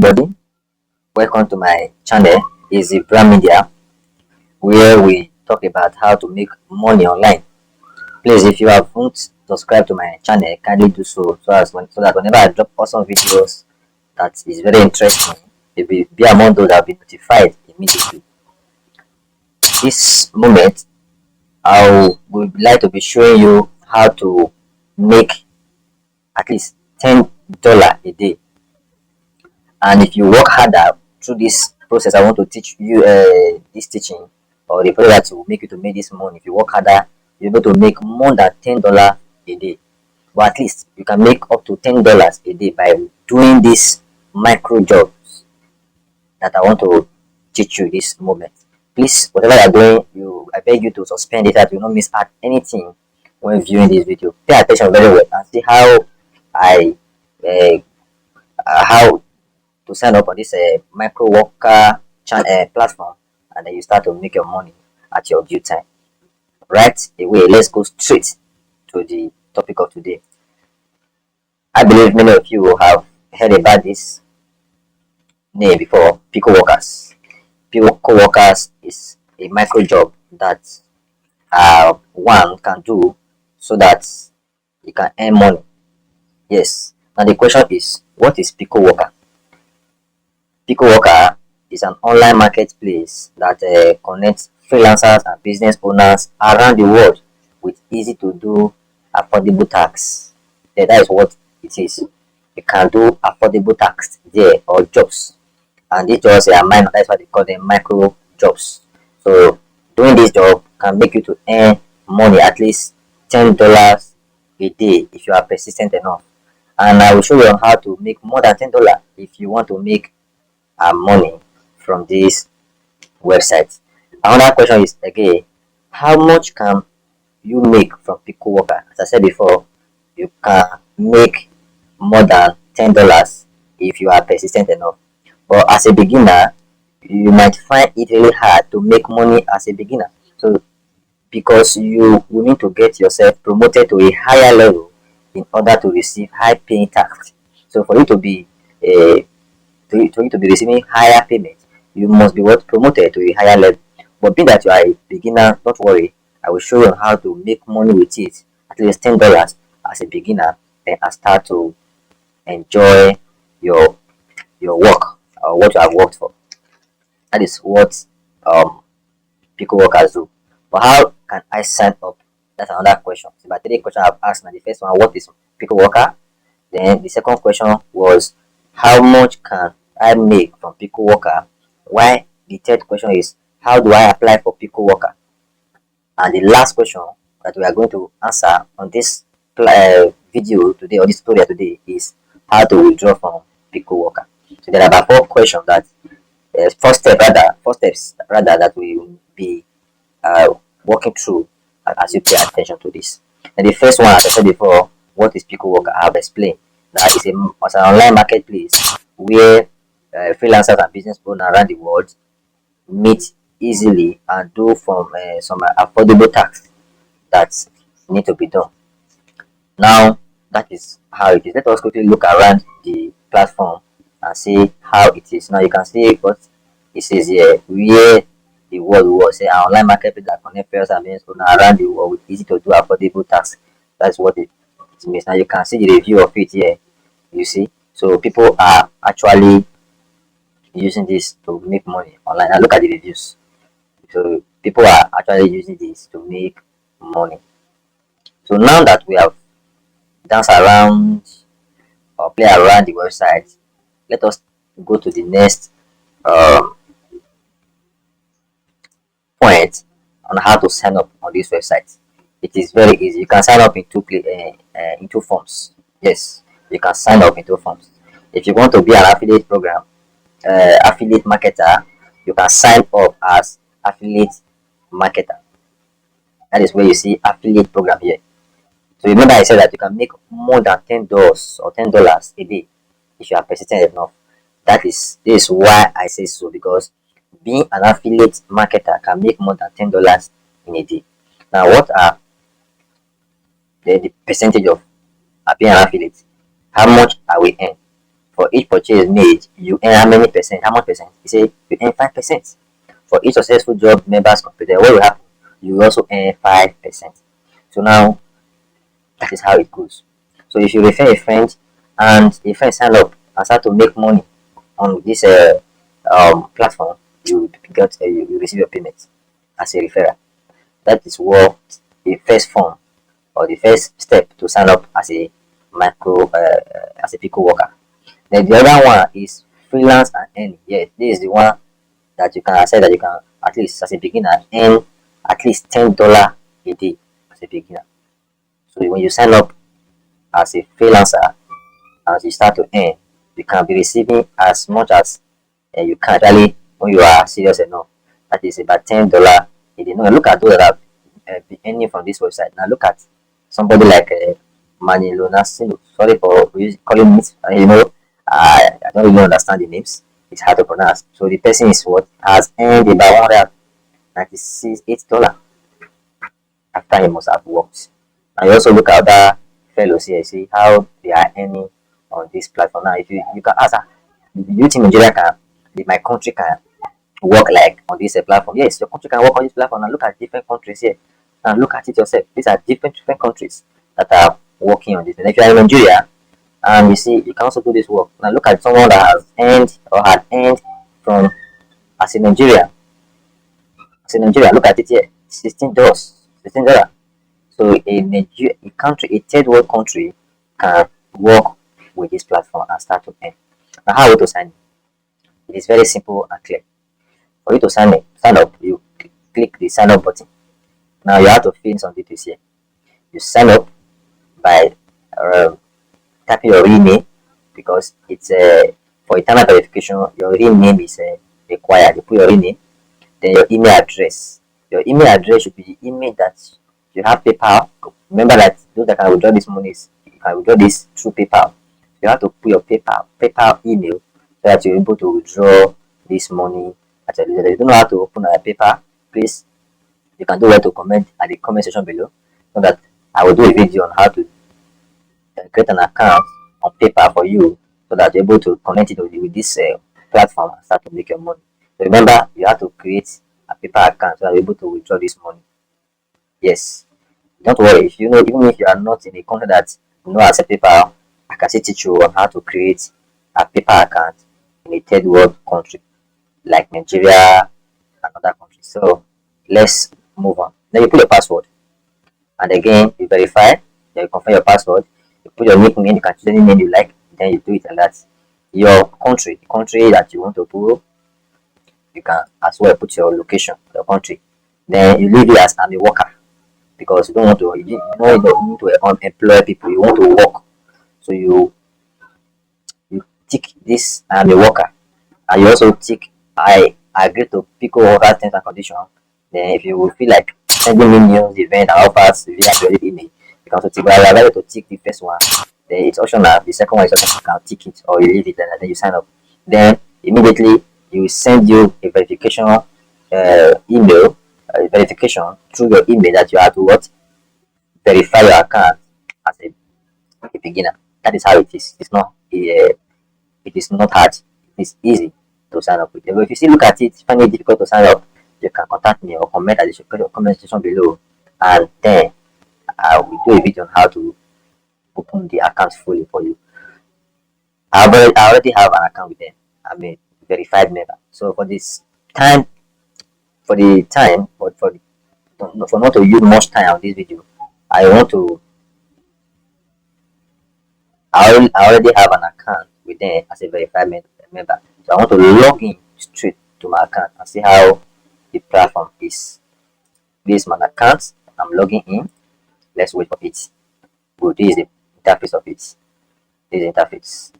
everybody, welcome to my channel. Is the brand media where we talk about how to make money online. Please, if you haven't subscribed to my channel, kindly do so that whenever I drop awesome videos that is very interesting, you'll be among those that will be notified immediately. This moment, I would like to be showing you how to make at least $10 a day. And if you work harder through this process, I want to teach you this teaching or the process that will make you to make this money. If you work harder, you're able to make more than $10 a day. But at least you can make up to $10 a day by doing this micro jobs that I want to teach you this moment. Please, whatever you're doing, I beg you to suspend it so that you don't miss out anything when viewing this video. Pay attention very well and see how to sign up on this micro worker platform, and then you start to make your money at your due time. Right away, let's go straight to the topic of today. I believe many of you have heard about this name before, picoworkers. Picoworkers is a micro job that one can do so that he can earn money. Yes. Now the question is, what is picoworker? picoworker is an online marketplace that connects freelancers and business owners around the world with easy to do affordable tasks. Yeah, that is what it is. You can do affordable tasks there or jobs, and these jobs are minor. That's why they call them micro jobs. So doing this job can make you to earn money at least $10 a day if you are persistent enough. And I will show you how to make more than $10 if you want to make money from this website. Another question is again, how much can you make from picoworker? As I said before, you can make more than $10 if you are persistent enough. But as a beginner, you might find it really hard to make money as a beginner. So because you will need to get yourself promoted to a higher level in order to receive high paying tasks. So for you to be receiving higher payment, you must be promoted to a higher level. But being that you are a beginner, don't worry. I will show you how to make money with it, at least $10 as a beginner, then I start to enjoy your work or what you have worked for. That is what pico workers do. But how can I sign up? That's another question. So about 3 questions I've asked now. The first one, what is pico worker? Then the second question was, how much can I make from pico worker? Why? The third question is, how do I apply for pico worker? And the last question that we are going to answer on this video today, or this tutorial today, is how to withdraw from pico worker. So there are about 4 questions that four steps rather that we will be walking through as you pay attention to this. And the first one, as I said before, what is picoworker? I have explained that it's an online marketplace where freelancers and business owners around the world meet easily and do from some affordable tasks that need to be done. Now that is how it is. Let us quickly look around the platform and see how it is. Now you can see what it says here, where the world was say an online marketplace that connect players and business owners around the world with easy to do affordable tasks. That's what it means. Now you can see the review of it here. You see, so people are actually using this to make money online. Now look at the reviews. So people are actually using this to make money. So now that we have danced around or play around the website, let us go to the next point on how to sign up on this website. It is very easy. You can sign up in two forms. Yes, you can sign up in 2 forms. If you want to be an affiliate program, affiliate marketer, you can sign up as affiliate marketer. That is where you see affiliate program here. So remember I said that you can make more than $10 a day if you are persistent enough. This is why I say so, because being an affiliate marketer can make more than $10 in a day. Now what are the percentage of being an affiliate? How much I will earn For each purchase made, you earn how many percent? How much percent? You say you earn 5%. For each successful job members completed, what will happen? You also earn 5%. So now that is how it goes. So if you refer a friend and a friend sign up and start to make money on this platform, you receive your payment as a referral. That is what the first form or the first step to sign up as a as a pico worker. Then the other one is freelance and earning. Yes, this is the one that you can say that you can at least as a beginner earn at least $10 a day as a beginner. So when you sign up as a freelancer, as you start to earn, you can be receiving as much as you can actually when you are serious enough. That is about $10 a day. Now look at those that have been earning from this website. Now look at somebody like Manilo Nasino. Sorry for calling it. I don't really understand the names. It's hard to pronounce. So the person is what has earned about $198 after he must have worked. And you also look at other fellows here, see how they are earning on this platform. Now, if you can ask, do you think Nigeria can, my country can work like on this platform? Yes, your country can work on this platform. And look at different countries here, and look at it yourself. These are different countries that are working on this. And if you are in Nigeria, and you see, you can also do this work. Now, look at someone that has earned or had earned from as in Nigeria. As in Nigeria, look at it here, $16, $16. So a country, a third world country, can work with this platform and start to earn. Now, how to sign in? It is very simple and clear. For you to sign up, you click the sign up button. Now you have to fill in some details here. You sign up by typing your real name because it's for internal verification. Your real name is required. You put your real name, then your email address. Your email address should be the email that you have PayPal. Remember that those that can withdraw this money, you can withdraw this through PayPal. You have to put your PayPal email so that you're able to withdraw this money. Actually, if you don't know how to open a PayPal, please you can do well to comment at the comment section below so that I will do a video on how to create an account on PayPal for you so that you're able to connect it with this platform and start to make your money. So remember, you have to create a PayPal account so that you're able to withdraw this money. Yes, don't worry. If you know, even if you are not in a country that you know as a PayPal, I can still teach you on how to create a PayPal account in a third world country like Nigeria and other countries. So let's move on. Then you put your password, and again you verify. Then you confirm your password. You put your nickname. You can choose any name you like. Then you do it like that. Your country, the country that you want to put, you can as well put your location, your country. Then you leave it as I'm a worker because you don't want to. You don't need to employ people. You want to work. So you tick this I'm a worker, and you also tick I agree to pico worker terms and conditions. Then if you feel like sending me news, event, and offers via your email, you can also tick. But I allow you to tick the first one. Then it's optional. The second one is optional. You can tick it or you leave it, and then you sign up. Then immediately you send you a verification email, verification through your email that you have to what verify your account as a beginner. That is how it is. It is not hard. It is easy to sign up with. But if you still look at it, find it difficult to sign up, you can contact me or comment at the comment section below, and then I will do a video on how to open the account fully for you. I already have an account with them. I'm a verified member. So for this time, for the time, but for not to use much time on this video, I want to. I already have an account with them as a verified member. So I want to log in straight to my account and see how the platform is. This is my account. I'm logging in. Let's wait for it. Good. This is the interface of it. This is the interface.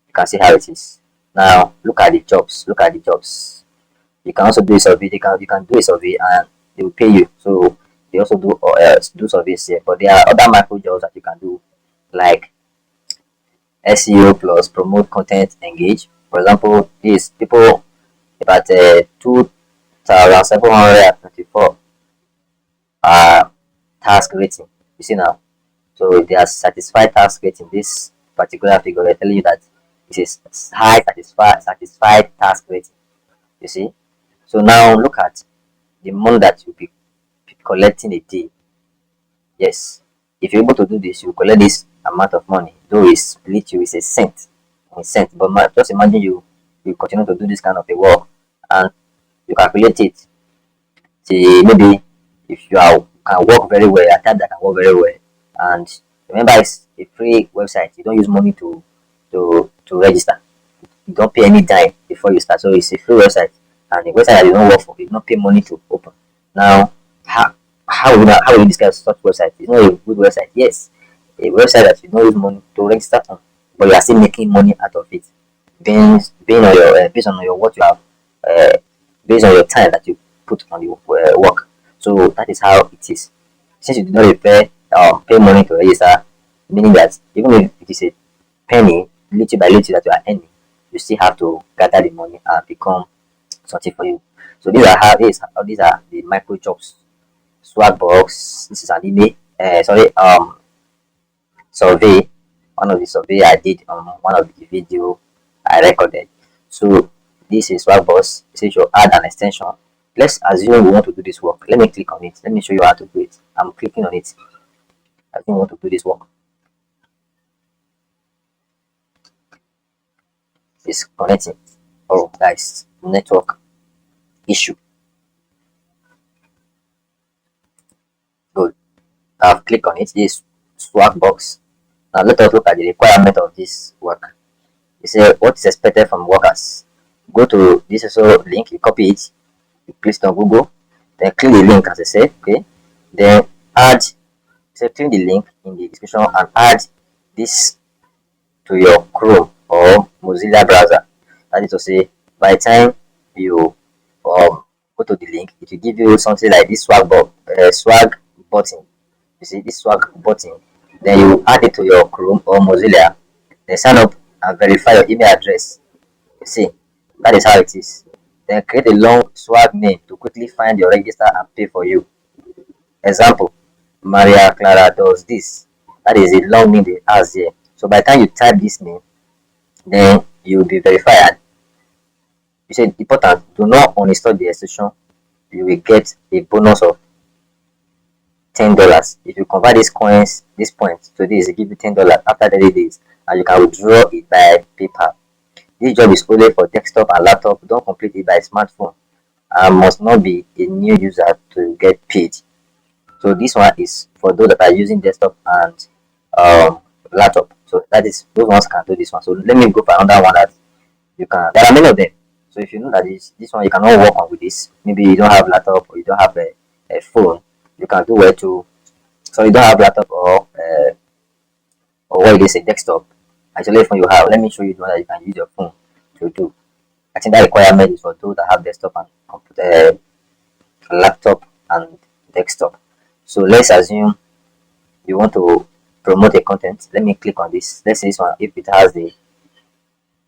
You can see how it is. Now look at the jobs. Look at the jobs. You can also do a survey. You can do a survey and they will pay you. So they also do surveys here. But there are other micro jobs that you can do, like SEO plus promote content engage. For example, these people about 2,724 task rating. You see now, so if they are satisfied task rating, this particular figure, they're telling you that It is high satisfied task rating. You see. So now look at the money that you'll be collecting a day. Yes, if you're able to do this, you collect this amount of money. Though it's split you is a cent. But just imagine you continue to do this kind of a work and you calculate it. See, maybe if you are can work very well, at times that can work very well. And remember, it's a free website. You don't use money to register. You don't pay any dime before you start. So it's a free website, and the website that you don't work for, you don't pay money to open. Now, how will you describe such website? It's not a good website. Yes, a website that you don't use money to register on, but you are still making money out of it, being on your based on your what you have, uh, based on your time that you put on your work. So that is how it is. Since you do not pay money to register, meaning that even if it is a penny, little by little that you are earning, you still have to gather the money and become something for you. So these are the micro jobs. Swag box. This is an email. Survey. One of the survey I did on one of the video I recorded. So this is swag box. It says you add an extension. Let's assume we want to do this work. Let me click on it. Let me show you how to do it. I'm clicking on it. I think we want to do this work. It's connecting. Oh, guys, network issue. Good. I've clicked on it. This swag box. Now let us look at the requirement of this work. You say what is expected from workers. Go to this also link, you copy it, you paste on Google, then click the link as I said, okay. Then add, so click the link in the description and add this to your Chrome or Mozilla browser. That is to say, by the time you go to the link, it will give you something like this swag button. You see this swag button. Then you add it to your Chrome or Mozilla. Then sign up and verify your email address. You see, that is how it is. Then create a long swag name to quickly find your register and pay for you. Example, Maria Clara does this. That is a long name they ask here. So by the time you type this name, then you will be verified. You said important, do not uninstall the extension. You will get a bonus of $10. If you convert this points to this, it give you $10 after 30 days, and you can withdraw it by PayPal. This job is only for desktop and laptop. Don't complete it by smartphone and must not be a new user to get paid. So this one is for those that are using desktop and laptop. So that is those ones can do this one. So let me go for another one that you can. There are many of them. So if you know that this one you cannot work on with this, maybe you don't have laptop or you don't have a phone, you can do where to. So you don't have laptop or what it is a desktop. Actually, phone you have. Let me show you the one that you can use your phone to do. I think that requirement is for those that have desktop and computer, laptop and desktop. So let's assume you want to promote a content. Let me click on this. Let's say this one if it has the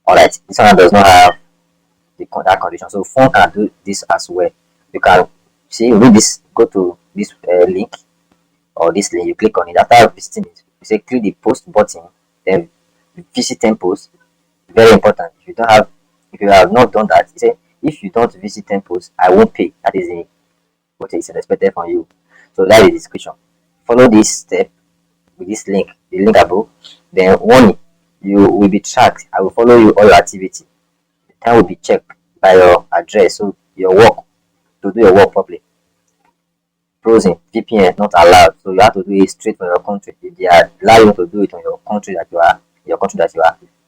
alright. This one does not have that condition. So phone can do this as well. You can see read this. Go to this link or this link. You click on it. After visiting it, you say click the post button. Then visit 10 posts. Very important. If you have not done that, you say if you don't visit 10 posts, I won't pay. That is what is expected from you. So that is the description. Follow this step with this link, the link above. Then warning, you will be tracked. I will follow you all your activity. The time will be checked by your address. So your work to do your work properly. Browsing, VPN not allowed. So you have to do it straight from your country. If they allow you to do it on your country that you are,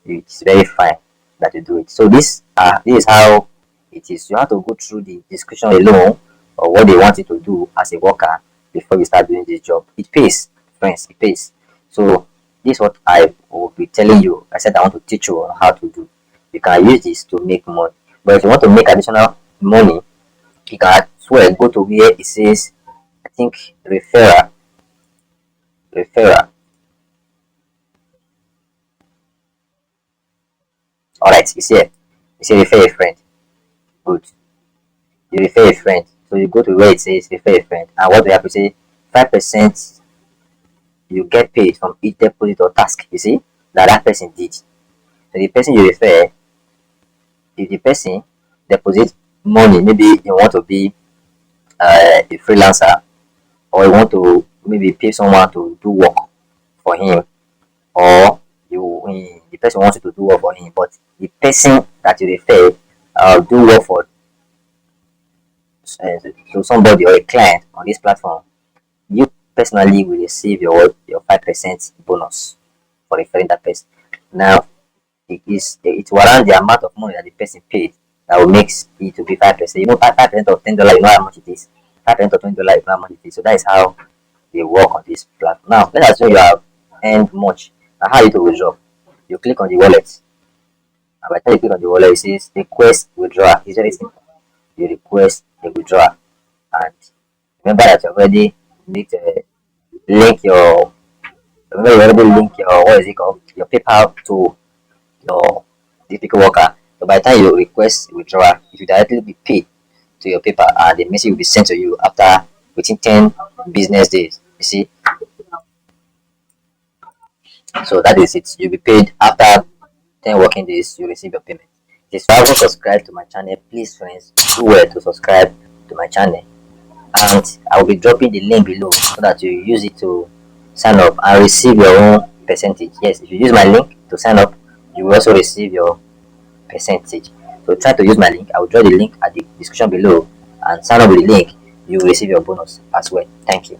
it's very fine that you do it. So this is how it is. You have to go through the description alone or what they want you to do as a worker before you start doing this job. It pays, friends, it pays. So this is what I will be telling you. I said I want to teach you on how to do. You can use this to make money. But if you want to make additional money, you can as well go to where it says I think referral. Alright, you see it. You say refer a friend. Good. You refer a friend. So you go to where it says refer a friend. And what we have to say 5% you get paid from each deposit or task, you see, that person did. So the person you refer, if the person deposits money, maybe you want to be a freelancer, or you want to maybe pay someone to do work for him, or the person wants you to do work for him, but the person that you refer do work for to somebody or a client on this platform, you personally will receive your 5% bonus for referring that person. Now it will around the amount of money that the person paid that will make it to be 5%. You know, 5% of $10, you know how much it is. 5% of $20, you know how much it is. So that is how they work on this platform. Now let's assume you have earned much. Now how you to withdraw? You click on the wallet. And by the time you click on the wallet, it says request withdrawal. It's very simple. You request a withdrawal, and remember that you already need to link your remember you already link your what is it called, your PayPal to your this picoworker. So by the time you request withdrawal, it will directly be paid to your PayPal, and the message will be sent to you after within 10 business days. You see, so that is it. You'll be paid after 10 working days. You receive your payment. If you haven't subscribed to my channel, please friends do well to subscribe to my channel, and I will be dropping the link below so that you use it to sign up and receive your own percentage. Yes, if you use my link to sign up, you will also receive your percentage. So try to use my link. I will draw the link at the description below and sign up with the link. You will receive your bonus as well. Thank you.